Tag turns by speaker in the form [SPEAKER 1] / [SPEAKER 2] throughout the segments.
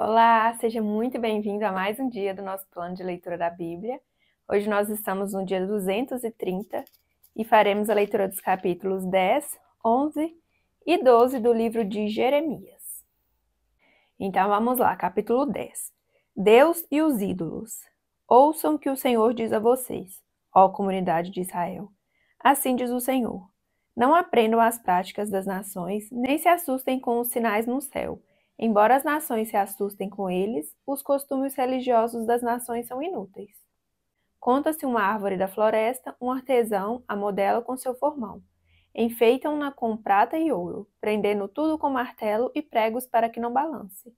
[SPEAKER 1] Olá, seja muito bem-vindo a mais um dia do nosso plano de leitura da Bíblia. Hoje nós estamos no dia 230 e faremos a leitura dos capítulos 10, 11 e 12 do livro de Jeremias. Então vamos lá, capítulo 10. Deus e os ídolos. Ouçam o que o Senhor diz a vocês, ó comunidade de Israel. Assim diz o Senhor: não aprendam as práticas das nações, nem se assustem com os sinais no céu. Embora as nações se assustem com eles, os costumes religiosos das nações são inúteis. Conta-se uma árvore da floresta, um artesão a modela com seu formão. Enfeitam-na com prata e ouro, prendendo tudo com martelo e pregos para que não balance.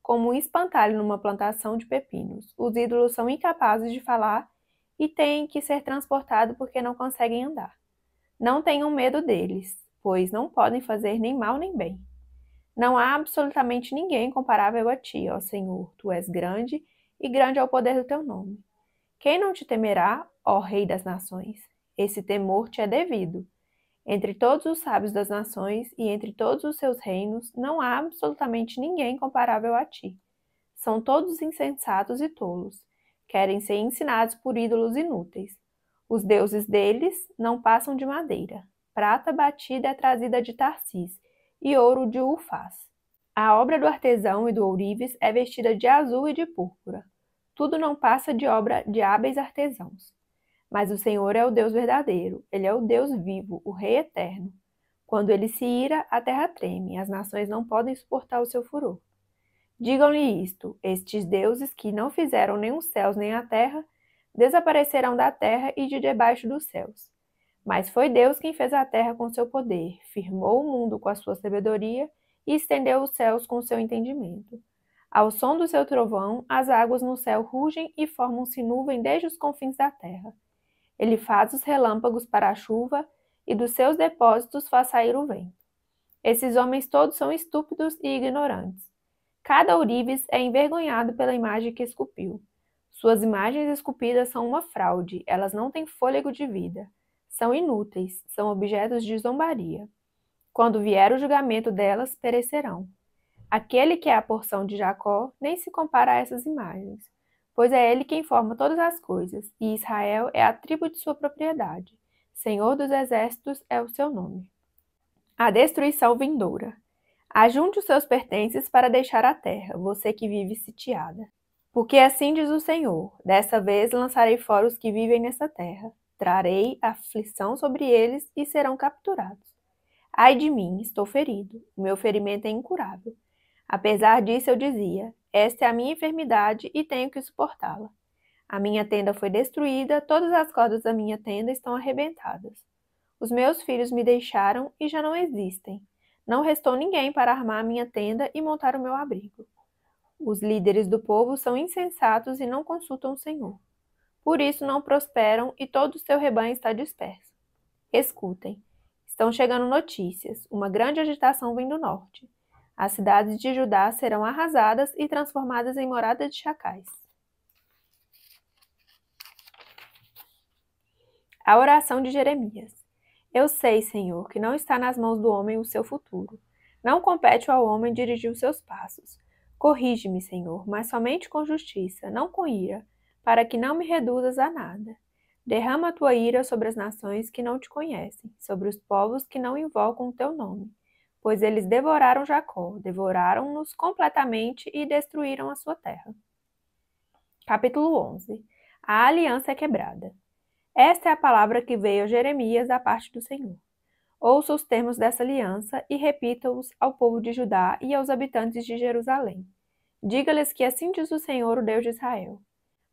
[SPEAKER 1] Como um espantalho numa plantação de pepinos, os ídolos são incapazes de falar e têm que ser transportados porque não conseguem andar. Não tenham medo deles, pois não podem fazer nem mal nem bem. Não há absolutamente ninguém comparável a ti, ó Senhor. Tu és grande, e grande é o poder do teu nome. Quem não te temerá, ó Rei das nações? Esse temor te é devido. Entre todos os sábios das nações e entre todos os seus reinos, não há absolutamente ninguém comparável a ti. São todos insensatos e tolos. Querem ser ensinados por ídolos inúteis. Os deuses deles não passam de madeira. Prata batida é trazida de Tarsis, e ouro de Ufaz. A obra do artesão e do ourives é vestida de azul e de púrpura. Tudo não passa de obra de hábeis artesãos. Mas o Senhor é o Deus verdadeiro, ele é o Deus vivo, o Rei eterno. Quando ele se ira, a terra treme, as nações não podem suportar o seu furor. Digam-lhe isto: estes deuses que não fizeram nem os céus nem a terra, desaparecerão da terra e de debaixo dos céus. Mas foi Deus quem fez a terra com seu poder, firmou o mundo com a sua sabedoria e estendeu os céus com o seu entendimento. Ao som do seu trovão, as águas no céu rugem e formam-se nuvem desde os confins da terra. Ele faz os relâmpagos para a chuva e dos seus depósitos faz sair o vento. Esses homens todos são estúpidos e ignorantes. Cada ourives é envergonhado pela imagem que esculpiu. Suas imagens esculpidas são uma fraude, elas não têm fôlego de vida. São inúteis, são objetos de zombaria. Quando vier o julgamento delas, perecerão. Aquele que é a porção de Jacó nem se compara a essas imagens, pois é ele quem forma todas as coisas, e Israel é a tribo de sua propriedade. Senhor dos exércitos é o seu nome. A destruição vindoura. Ajunte os seus pertences para deixar a terra, você que vive sitiada. Porque assim diz o Senhor: dessa vez lançarei fora os que vivem nessa terra. Trarei aflição sobre eles e serão capturados. Ai de mim, estou ferido. O meu ferimento é incurável. Apesar disso, eu dizia: esta é a minha enfermidade e tenho que suportá-la. A minha tenda foi destruída, todas as cordas da minha tenda estão arrebentadas. Os meus filhos me deixaram e já não existem. Não restou ninguém para armar a minha tenda e montar o meu abrigo. Os líderes do povo são insensatos e não consultam o Senhor. Por isso não prosperam e todo o seu rebanho está disperso. Escutem. Estão chegando notícias. Uma grande agitação vem do norte. As cidades de Judá serão arrasadas e transformadas em morada de chacais. A oração de Jeremias. Eu sei, Senhor, que não está nas mãos do homem o seu futuro. Não compete ao homem dirigir os seus passos. Corrige-me, Senhor, mas somente com justiça, não com ira, para que não me reduzas a nada. Derrama a tua ira sobre as nações que não te conhecem, sobre os povos que não invocam o teu nome. Pois eles devoraram Jacó, devoraram-nos completamente e destruíram a sua terra. Capítulo 11. A aliança é quebrada. Esta é a palavra que veio a Jeremias da parte do Senhor. Ouça os termos dessa aliança e repita-os ao povo de Judá e aos habitantes de Jerusalém. Diga-lhes que assim diz o Senhor, o Deus de Israel.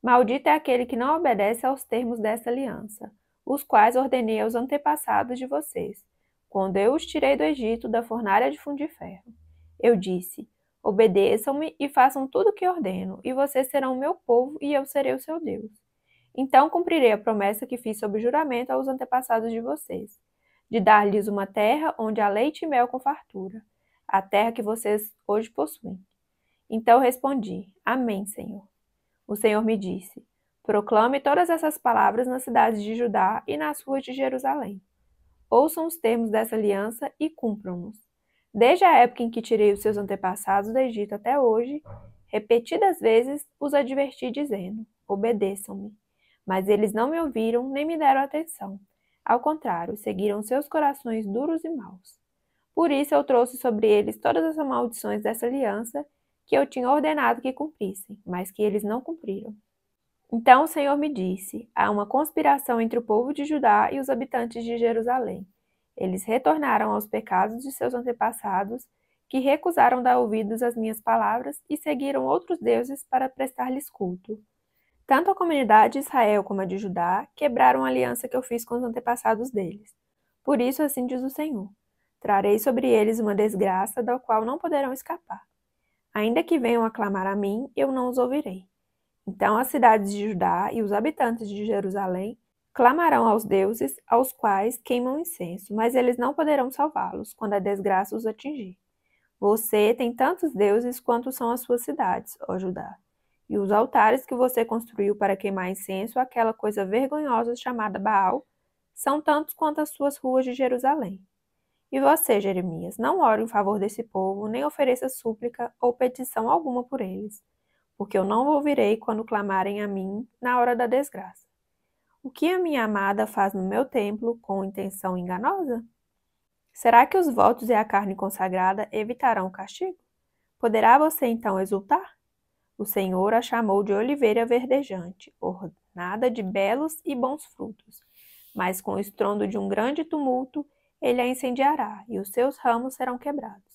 [SPEAKER 1] Maldito é aquele que não obedece aos termos dessa aliança, os quais ordenei aos antepassados de vocês, quando eu os tirei do Egito da fornalha de fundir ferro. Eu disse: obedeçam-me e façam tudo o que ordeno, e vocês serão o meu povo e eu serei o seu Deus. Então cumprirei a promessa que fiz sob juramento aos antepassados de vocês, de dar-lhes uma terra onde há leite e mel com fartura, a terra que vocês hoje possuem. Então respondi: Amém, Senhor. O Senhor me disse: proclame todas essas palavras nas cidades de Judá e nas ruas de Jerusalém. Ouçam os termos dessa aliança e cumpram-nos. Desde a época em que tirei os seus antepassados do Egito até hoje, Repetidas vezes os adverti dizendo: obedeçam-me. Mas eles não me ouviram nem me deram atenção. Ao contrário, seguiram seus corações duros e maus. Por isso eu trouxe sobre eles todas as maldições dessa aliança que eu tinha ordenado que cumprissem, mas que eles não cumpriram. Então o Senhor me disse: há uma conspiração entre o povo de Judá e os habitantes de Jerusalém. Eles retornaram aos pecados de seus antepassados, que recusaram dar ouvidos às minhas palavras e seguiram outros deuses para prestar-lhes culto. Tanto a comunidade de Israel como a de Judá quebraram a aliança que eu fiz com os antepassados deles. Por isso, assim diz o Senhor: trarei sobre eles uma desgraça da qual não poderão escapar. Ainda que venham a clamar a mim, eu não os ouvirei. Então as cidades de Judá e os habitantes de Jerusalém clamarão aos deuses aos quais queimam incenso, mas eles não poderão salvá-los quando a desgraça os atingir. Você tem tantos deuses quanto são as suas cidades, ó Judá. E os altares que você construiu para queimar incenso, aquela coisa vergonhosa chamada Baal, são tantos quanto as suas ruas de Jerusalém. E você, Jeremias, não ore em favor desse povo, nem ofereça súplica ou petição alguma por eles, porque eu não ouvirei quando clamarem a mim na hora da desgraça. O que a minha amada faz no meu templo com intenção enganosa? Será que os votos e a carne consagrada evitarão o castigo? Poderá você então exultar? O Senhor a chamou de oliveira verdejante, ornada de belos e bons frutos. Mas com o estrondo de um grande tumulto, ele a incendiará, e os seus ramos serão quebrados.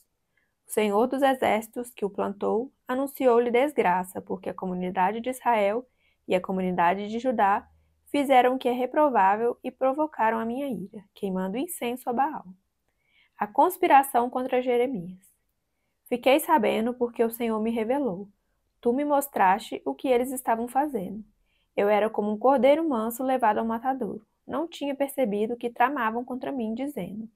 [SPEAKER 1] O Senhor dos Exércitos, que o plantou, anunciou-lhe desgraça, porque a comunidade de Israel e a comunidade de Judá fizeram o que é reprovável e provocaram a minha ira, queimando incenso a Baal. A conspiração contra Jeremias. Fiquei sabendo porque o Senhor me revelou. Tu me mostraste o que eles estavam fazendo. Eu era como um cordeiro manso levado ao matadouro. Não tinha percebido que tramavam contra mim, dizendo: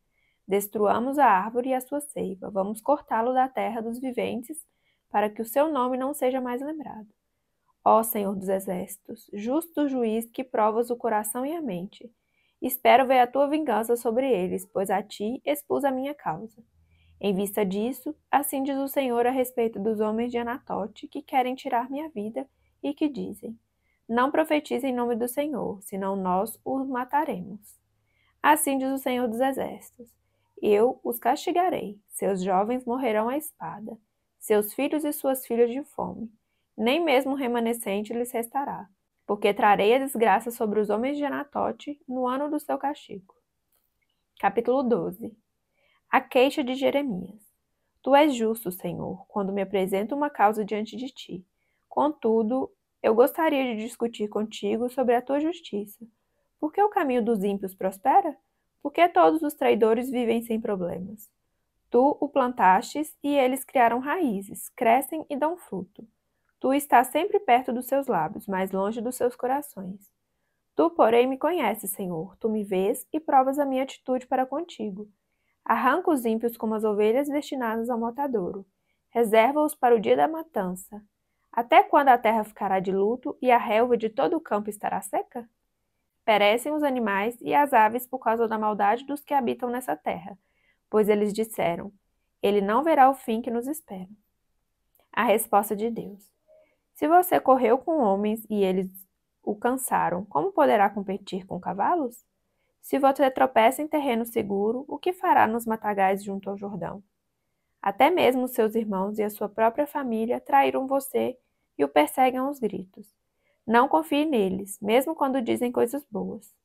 [SPEAKER 1] destruamos a árvore e a sua seiva, vamos cortá-lo da terra dos viventes, para que o seu nome não seja mais lembrado. Ó Senhor dos Exércitos, justo juiz que provas o coração e a mente, espero ver a tua vingança sobre eles, pois a ti expus a minha causa. Em vista disso, assim diz o Senhor a respeito dos homens de Anatote que querem tirar minha vida e que dizem: não profetize em nome do Senhor, senão nós os mataremos. Assim diz o Senhor dos Exércitos: eu os castigarei, seus jovens morrerão à espada, seus filhos e suas filhas de fome, nem mesmo remanescente lhes restará, porque trarei a desgraça sobre os homens de Anatote no ano do seu castigo. Capítulo 12. A queixa de Jeremias. Tu és justo, Senhor, quando me apresento uma causa diante de ti. Contudo, eu gostaria de discutir contigo sobre a tua justiça. Por que o caminho dos ímpios prospera? Por que todos os traidores vivem sem problemas? Tu o plantastes e eles criaram raízes, crescem e dão fruto. Tu estás sempre perto dos seus lábios, mas longe dos seus corações. Tu, porém, me conheces, Senhor. Tu me vês e provas a minha atitude para contigo. Arranca os ímpios como as ovelhas destinadas ao matadouro. Reserva-os para o dia da matança. Até quando a terra ficará de luto e a relva de todo o campo estará seca? Perecem os animais e as aves por causa da maldade dos que habitam nessa terra, pois eles disseram: ele não verá o fim que nos espera. A resposta de Deus: se você correu com homens e eles o cansaram, como poderá competir com cavalos? Se você tropeça em terreno seguro, o que fará nos matagais junto ao Jordão? Até mesmo seus irmãos e a sua própria família traíram você e o perseguem aos gritos. Não confie neles, mesmo quando dizem coisas boas.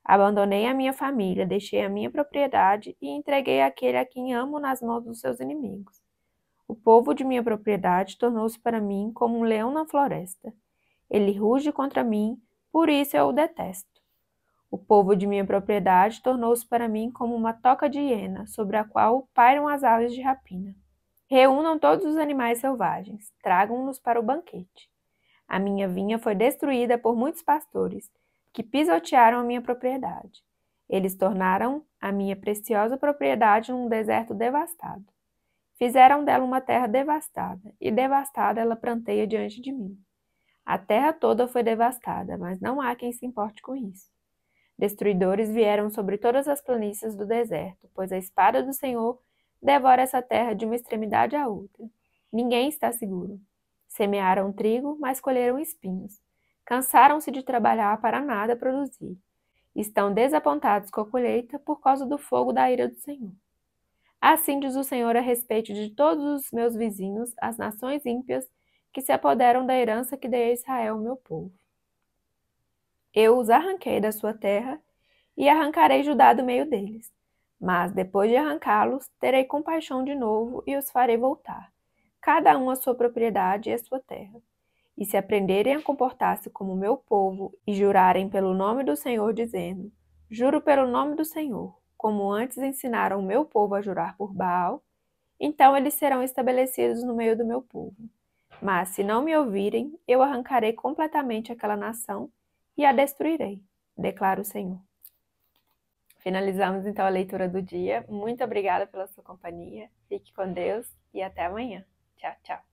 [SPEAKER 1] Abandonei a minha família, deixei a minha propriedade e entreguei aquele a quem amo nas mãos dos seus inimigos. O povo de minha propriedade tornou-se para mim como um leão na floresta. Ele ruge contra mim, por isso eu o detesto. O povo de minha propriedade tornou-se para mim como uma toca de hiena, sobre a qual pairam as aves de rapina. Reúnam todos os animais selvagens, tragam-nos para o banquete. A minha vinha foi destruída por muitos pastores, que pisotearam a minha propriedade. Eles tornaram a minha preciosa propriedade num deserto devastado. Fizeram dela uma terra devastada, e devastada ela pranteia diante de mim. A terra toda foi devastada, mas não há quem se importe com isso. Destruidores vieram sobre todas as planícies do deserto, pois a espada do Senhor devora essa terra de uma extremidade à outra. Ninguém está seguro. Semearam trigo, mas colheram espinhos. Cansaram-se de trabalhar para nada produzir. Estão desapontados com a colheita por causa do fogo da ira do Senhor. Assim diz o Senhor a respeito de todos os meus vizinhos, as nações ímpias, que se apoderam da herança que dei a Israel, meu povo. Eu os arranquei da sua terra e arrancarei Judá do meio deles. Mas, depois de arrancá-los, terei compaixão de novo e os farei voltar, cada um à sua propriedade e à sua terra. E se aprenderem a comportar-se como meu povo e jurarem pelo nome do Senhor, dizendo: Juro pelo nome do Senhor, como antes ensinaram o meu povo a jurar por Baal, então eles serão estabelecidos no meio do meu povo. Mas se não me ouvirem, eu arrancarei completamente aquela nação e a destruirei, declara o Senhor. Finalizamos então a leitura do dia. Muito obrigada pela sua companhia. Fique com Deus e até amanhã. Tchau, tchau.